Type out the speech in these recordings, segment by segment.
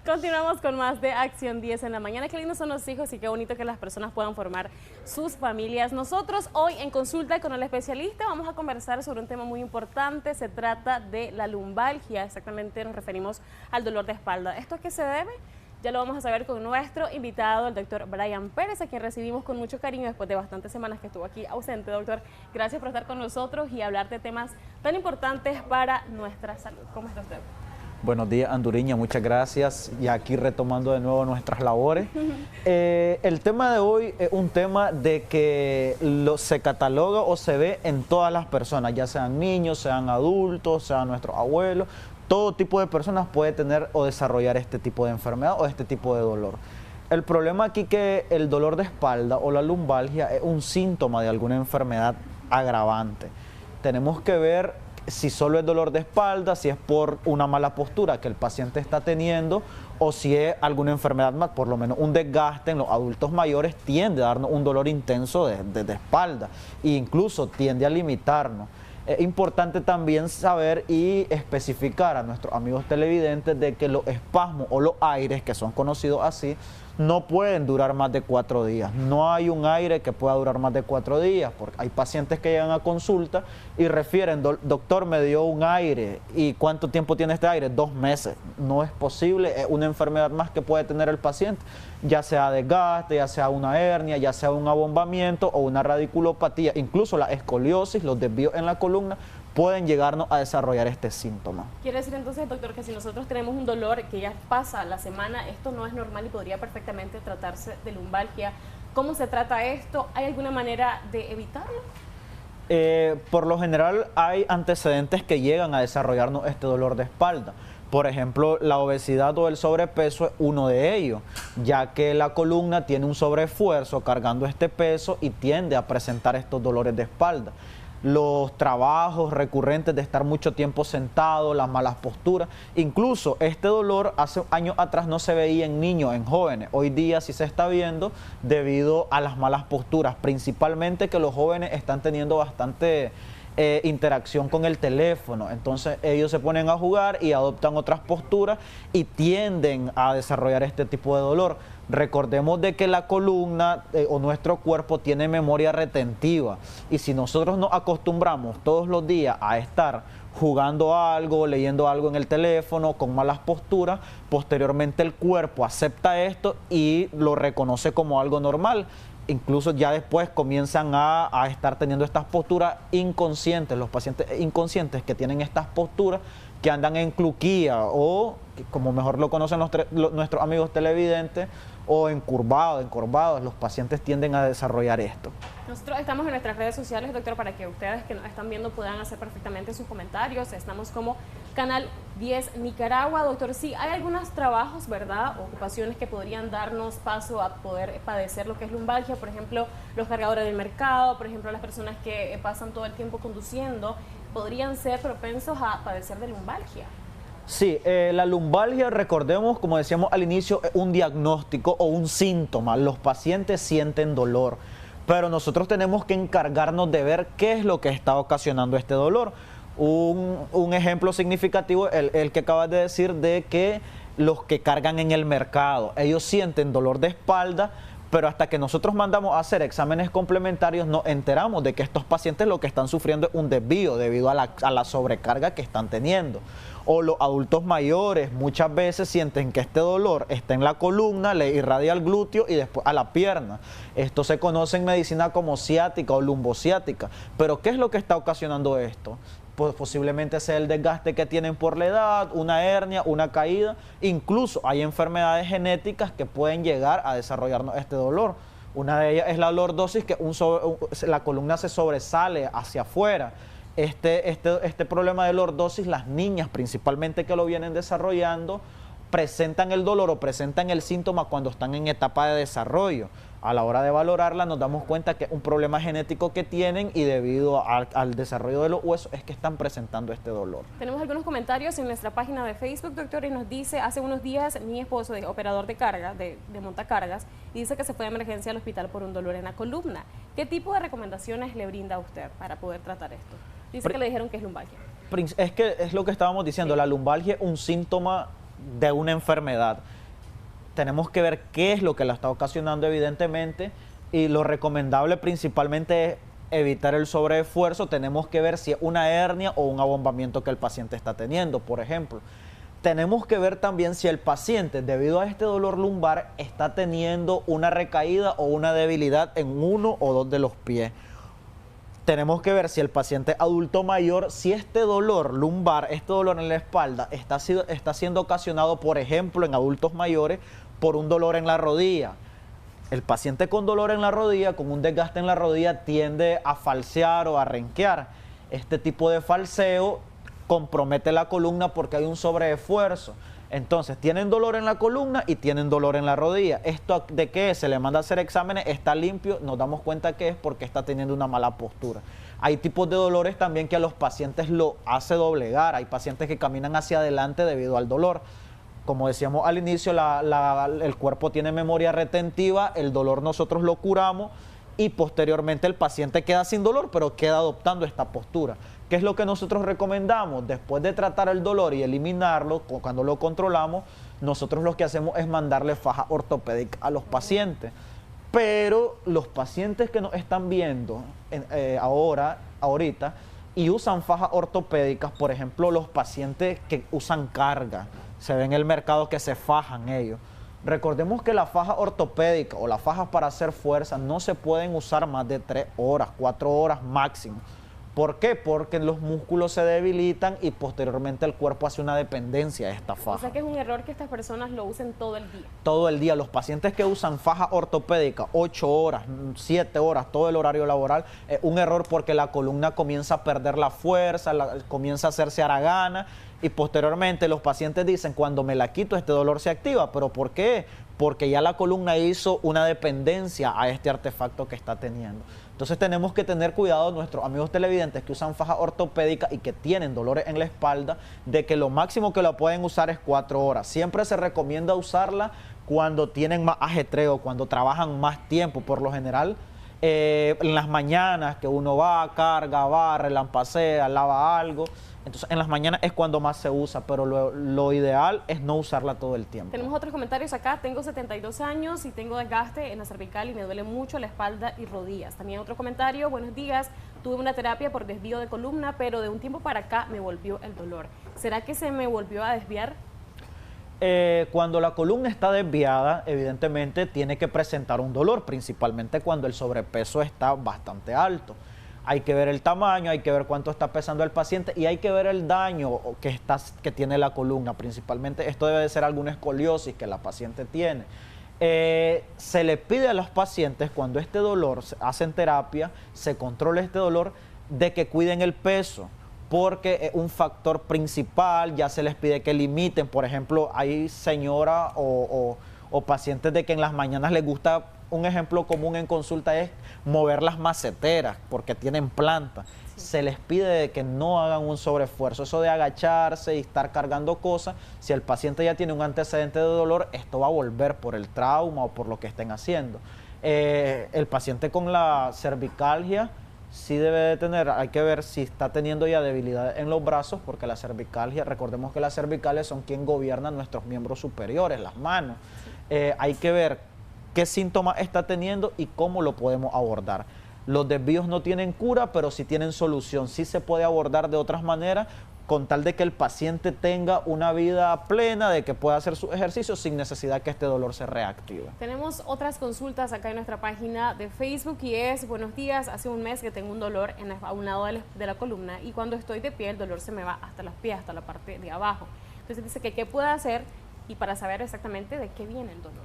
Continuamos con más de Acción 10 en la mañana. Qué lindos son los hijos y qué bonito que las personas puedan formar sus familias. Nosotros hoy en Consulta con el Especialista vamos a conversar sobre un tema muy importante. Se trata de la lumbalgia. Exactamente nos referimos al dolor de espalda. ¿Esto a qué se debe? Ya lo vamos a saber con nuestro invitado, el doctor Brian Pérez, a quien recibimos con mucho cariño después de bastantes semanas que estuvo aquí ausente. Doctor, gracias por estar con nosotros y hablar de temas tan importantes para nuestra salud. ¿Cómo está usted? Buenos días, Anduriña, muchas gracias. Y aquí retomando de nuevo nuestras labores. El tema de hoy es un tema de que se cataloga o se ve en todas las personas, ya sean niños, sean adultos, sean nuestros abuelos. Todo tipo de personas puede tener o desarrollar este tipo de enfermedad o este tipo de dolor. El problema aquí es que el dolor de espalda o la lumbalgia es un síntoma de alguna enfermedad agravante. Tenemos que ver si solo es dolor de espalda, si es por una mala postura que el paciente está teniendo o si es alguna enfermedad más, por lo menos un desgaste en los adultos mayores tiende a darnos un dolor intenso de espalda e incluso tiende a limitarnos. Es importante también saber y especificar a nuestros amigos televidentes de que los espasmos o los aires, que son conocidos así, no pueden durar más de 4 días. No hay un aire que pueda durar más de 4 días, porque hay pacientes que llegan a consulta y refieren, doctor, me dio un aire. ¿Y cuánto tiempo tiene este aire? 2 meses. No es posible, es una enfermedad más que puede tener el paciente, ya sea desgaste, ya sea una hernia, ya sea un abombamiento o una radiculopatía, incluso la escoliosis, los desvíos en la columna, pueden llegarnos a desarrollar este síntoma. Quiere decir entonces, doctor, que si nosotros tenemos un dolor que ya pasa la semana, esto no es normal y podría perfectamente tratarse de lumbalgia. ¿Cómo se trata esto? ¿Hay alguna manera de evitarlo? Por lo general hay antecedentes que llegan a desarrollarnos este dolor de espalda. Por ejemplo, la obesidad o el sobrepeso es uno de ellos, ya que la columna tiene un sobreesfuerzo cargando este peso y tiende a presentar estos dolores de espalda. Los trabajos recurrentes de estar mucho tiempo sentado, las malas posturas, incluso este dolor hace años atrás no se veía en niños, en jóvenes, hoy día sí se está viendo debido a las malas posturas, principalmente que los jóvenes están teniendo bastante interacción con el teléfono, entonces ellos se ponen a jugar y adoptan otras posturas y tienden a desarrollar este tipo de dolor. Recordemos de que la columna o nuestro cuerpo tiene memoria retentiva y si nosotros nos acostumbramos todos los días a estar jugando algo, leyendo algo en el teléfono, con malas posturas, posteriormente el cuerpo acepta esto y lo reconoce como algo normal. Incluso ya después comienzan a estar teniendo estas posturas inconscientes, los pacientes inconscientes que tienen estas posturas que andan en cluquía o, como mejor lo conocen nuestros amigos televidentes, o encorvados, los pacientes tienden a desarrollar esto. Nosotros estamos en nuestras redes sociales, doctor, para que ustedes que nos están viendo puedan hacer perfectamente sus comentarios. Estamos como Canal 10 Nicaragua. Doctor, sí, hay algunos trabajos, ¿verdad?, ocupaciones que podrían darnos paso a poder padecer lo que es lumbalgia, por ejemplo, los cargadores del mercado, por ejemplo, las personas que pasan todo el tiempo conduciendo, podrían ser propensos a padecer de lumbalgia. Sí, la lumbalgia, recordemos, como decíamos al inicio, es un diagnóstico o un síntoma. Los pacientes sienten dolor, pero nosotros tenemos que encargarnos de ver qué es lo que está ocasionando este dolor. Un ejemplo significativo, el que acabas de decir, de que los que cargan en el mercado, ellos sienten dolor de espalda, pero hasta que nosotros mandamos a hacer exámenes complementarios nos enteramos de que estos pacientes lo que están sufriendo es un desvío debido a la sobrecarga que están teniendo. O los adultos mayores muchas veces sienten que este dolor está en la columna, le irradia al glúteo y después a la pierna. Esto se conoce en medicina como ciática o lumbociática. Pero ¿qué es lo que está ocasionando esto? Pues posiblemente sea el desgaste que tienen por la edad, una hernia, una caída. Incluso hay enfermedades genéticas que pueden llegar a desarrollarnos este dolor. Una de ellas es la lordosis, que la columna se sobresale hacia afuera. Este problema de lordosis, las niñas principalmente que lo vienen desarrollando, presentan el dolor o presentan el síntoma cuando están en etapa de desarrollo. A la hora de valorarla nos damos cuenta que es un problema genético que tienen y debido al desarrollo de los huesos es que están presentando este dolor. Tenemos algunos comentarios en nuestra página de Facebook, doctor, y nos dice, hace unos días mi esposo es operador de carga, de montacargas, y dice que se fue de emergencia al hospital por un dolor en la columna. ¿Qué tipo de recomendaciones le brinda a usted para poder tratar esto? Dice que le dijeron que es lumbalgia. Es que es lo que estábamos diciendo, sí. La lumbalgia es un síntoma de una enfermedad. tenemos que ver qué es lo que la está ocasionando evidentemente, y lo recomendable principalmente es evitar el sobreesfuerzo. Tenemos que ver si es una hernia o un abombamiento que el paciente está teniendo, por ejemplo. Tenemos que ver también si el paciente, debido a este dolor lumbar, está teniendo una recaída o una debilidad en uno o dos de los pies. Tenemos que ver si el paciente adulto mayor, si este dolor lumbar, este dolor en la espalda, está siendo ocasionado, por ejemplo, en adultos mayores, por un dolor en la rodilla. El paciente con dolor en la rodilla, con un desgaste en la rodilla, tiende a falsear o a renquear. Este tipo de falseo compromete la columna porque hay un sobreesfuerzo. Entonces, tienen dolor en la columna y tienen dolor en la rodilla. ¿Esto de qué es? Se le manda a hacer exámenes, está limpio, nos damos cuenta que es porque está teniendo una mala postura. Hay tipos de dolores también que a los pacientes lo hace doblegar. Hay pacientes que caminan hacia adelante debido al dolor. Como decíamos al inicio, el cuerpo tiene memoria retentiva, el dolor nosotros lo curamos y posteriormente el paciente queda sin dolor, pero queda adoptando esta postura. ¿Qué es lo que nosotros recomendamos? Después de tratar el dolor y eliminarlo, cuando lo controlamos, nosotros lo que hacemos es mandarle faja ortopédica a los pacientes. Pero los pacientes que nos están viendo ahorita y usan fajas ortopédicas, por ejemplo, los pacientes que usan carga, se ve en el mercado que se fajan ellos. Recordemos que la faja ortopédica o las fajas para hacer fuerza no se pueden usar más de 3 horas, 4 horas máximo. ¿Por qué? Porque los músculos se debilitan y posteriormente el cuerpo hace una dependencia de esta faja. O sea que es un error que estas personas lo usen todo el día. Todo el día. Los pacientes que usan faja ortopédica 8 horas, 7 horas, todo el horario laboral, es un error porque la columna comienza a perder la fuerza, comienza a hacerse haragana y posteriormente los pacientes dicen, cuando me la quito este dolor se activa. ¿Pero por qué? Porque ya la columna hizo una dependencia a este artefacto que está teniendo. Entonces tenemos que tener cuidado, nuestros amigos televidentes que usan faja ortopédica y que tienen dolores en la espalda, de que lo máximo que la pueden usar es 4 horas. Siempre se recomienda usarla cuando tienen más ajetreo, cuando trabajan más tiempo. Por lo general, en las mañanas que uno va, carga, barre, lampasea, lava algo. Entonces, en las mañanas es cuando más se usa, pero lo ideal es no usarla todo el tiempo. Tenemos otros comentarios acá. Tengo 72 años y tengo desgaste en la cervical y me duele mucho la espalda y rodillas. También otro comentario. Buenos días. Tuve una terapia por desvío de columna, pero de un tiempo para acá me volvió el dolor. ¿Será que se me volvió a desviar? Cuando la columna está desviada, evidentemente tiene que presentar un dolor, principalmente cuando el sobrepeso está bastante alto. Hay que ver el tamaño, hay que ver cuánto está pesando el paciente y hay que ver el daño que tiene la columna. Principalmente esto debe de ser alguna escoliosis que la paciente tiene. Se le pide a los pacientes, cuando este dolor, hacen terapia, se controla este dolor, de que cuiden el peso, porque es un factor principal. Ya se les pide que limiten. Por ejemplo, hay señoras o pacientes de que en las mañanas les gusta. Un ejemplo común en consulta es mover las maceteras porque tienen planta. Sí. Se les pide que no hagan un sobreesfuerzo. Eso de agacharse y estar cargando cosas, si el paciente ya tiene un antecedente de dolor, esto va a volver por el trauma o por lo que estén haciendo. El paciente con la cervicalgia sí debe de tener, hay que ver si está teniendo ya debilidad en los brazos, porque la cervicalgia, recordemos que las cervicales son quien gobierna nuestros miembros superiores, las manos. Hay que ver qué síntomas está teniendo y cómo lo podemos abordar. Los desvíos no tienen cura, pero sí tienen solución. Sí se puede abordar de otras maneras, con tal de que el paciente tenga una vida plena, de que pueda hacer sus ejercicios sin necesidad que este dolor se reactive. Tenemos otras consultas acá en nuestra página de Facebook y es: buenos días, hace un mes que tengo un dolor a un lado de la columna y cuando estoy de pie el dolor se me va hasta los pies, hasta la parte de abajo. Entonces dice que qué puede hacer y para saber exactamente de qué viene el dolor.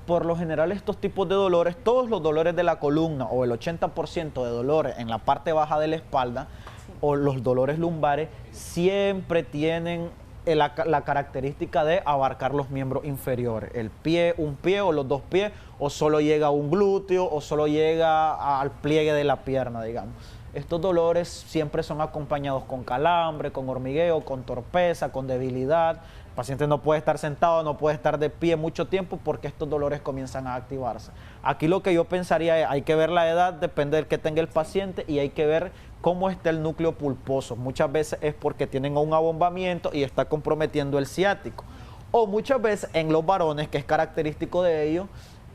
Por lo general estos tipos de dolores, todos los dolores de la columna o el 80% de dolores en la parte baja de la espalda, sí, o los dolores lumbares, siempre tienen la característica de abarcar los miembros inferiores, el pie, un pie o los dos pies, o solo llega a un glúteo o solo llega al pliegue de la pierna, digamos. Estos dolores siempre son acompañados con calambre, con hormigueo, con torpeza, con debilidad. El paciente no puede estar sentado, no puede estar de pie mucho tiempo porque estos dolores comienzan a activarse. Aquí lo que yo pensaría es, hay que ver la edad, depende del que tenga el paciente, y hay que ver cómo está el núcleo pulposo. Muchas veces es porque tienen un abombamiento y está comprometiendo el ciático. O muchas veces en los varones, que es característico de ellos,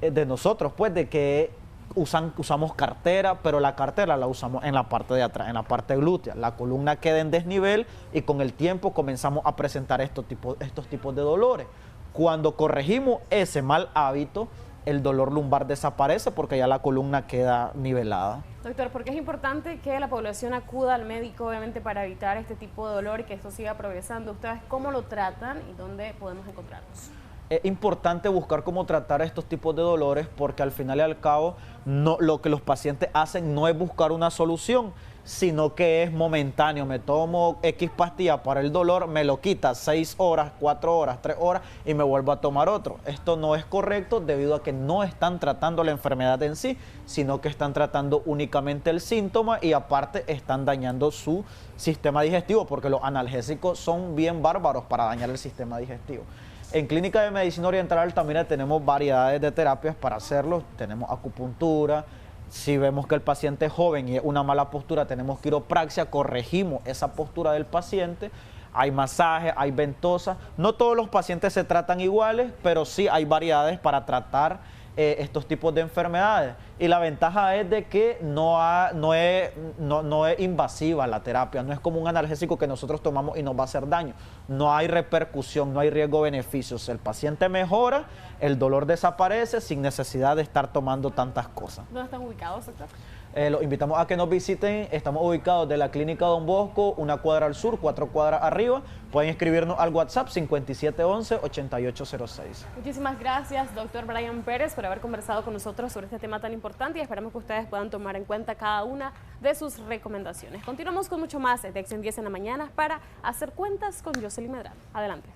de nosotros, pues, de que usamos cartera, pero la cartera la usamos en la parte de atrás, en la parte glútea. La columna queda en desnivel y con el tiempo comenzamos a presentar estos tipos de dolores. Cuando corregimos ese mal hábito, el dolor lumbar desaparece porque ya la columna queda nivelada. Doctor, ¿por qué es importante que la población acuda al médico, obviamente, para evitar este tipo de dolor y que esto siga progresando? ¿Ustedes cómo lo tratan y dónde podemos encontrarlos? Es importante buscar cómo tratar estos tipos de dolores porque al final y al cabo lo que los pacientes hacen no es buscar una solución, sino que es momentáneo. Me tomo X pastilla para el dolor, me lo quita 6 horas, 4 horas, 3 horas y me vuelvo a tomar otro. Esto no es correcto debido a que no están tratando la enfermedad en sí, sino que están tratando únicamente el síntoma y aparte están dañando su sistema digestivo porque los analgésicos son bien bárbaros para dañar el sistema digestivo. En Clínica de Medicina Oriental Altamira tenemos variedades de terapias para hacerlo. Tenemos acupuntura. Si vemos que el paciente es joven y es una mala postura, tenemos quiropraxia, corregimos esa postura del paciente. Hay masaje, hay ventosa. No todos los pacientes se tratan iguales, pero sí hay variedades para tratar estos tipos de enfermedades. Y la ventaja es de que no es invasiva la terapia, no es como un analgésico que nosotros tomamos y nos va a hacer daño. No hay repercusión, no hay riesgo-beneficios. El paciente mejora, el dolor desaparece sin necesidad de estar tomando tantas cosas. ¿Dónde están ubicados, doctor? Los invitamos a que nos visiten. Estamos ubicados de la Clínica Don Bosco, 1 cuadra al sur, 4 cuadras arriba. Pueden escribirnos al WhatsApp 5711-8806. Muchísimas gracias, doctor Brian Pérez, por haber conversado con nosotros sobre este tema tan importante y esperamos que ustedes puedan tomar en cuenta cada una de sus recomendaciones. Continuamos con mucho más de Acción 10 en la mañana para hacer cuentas con Jocelyn Medrano. Adelante.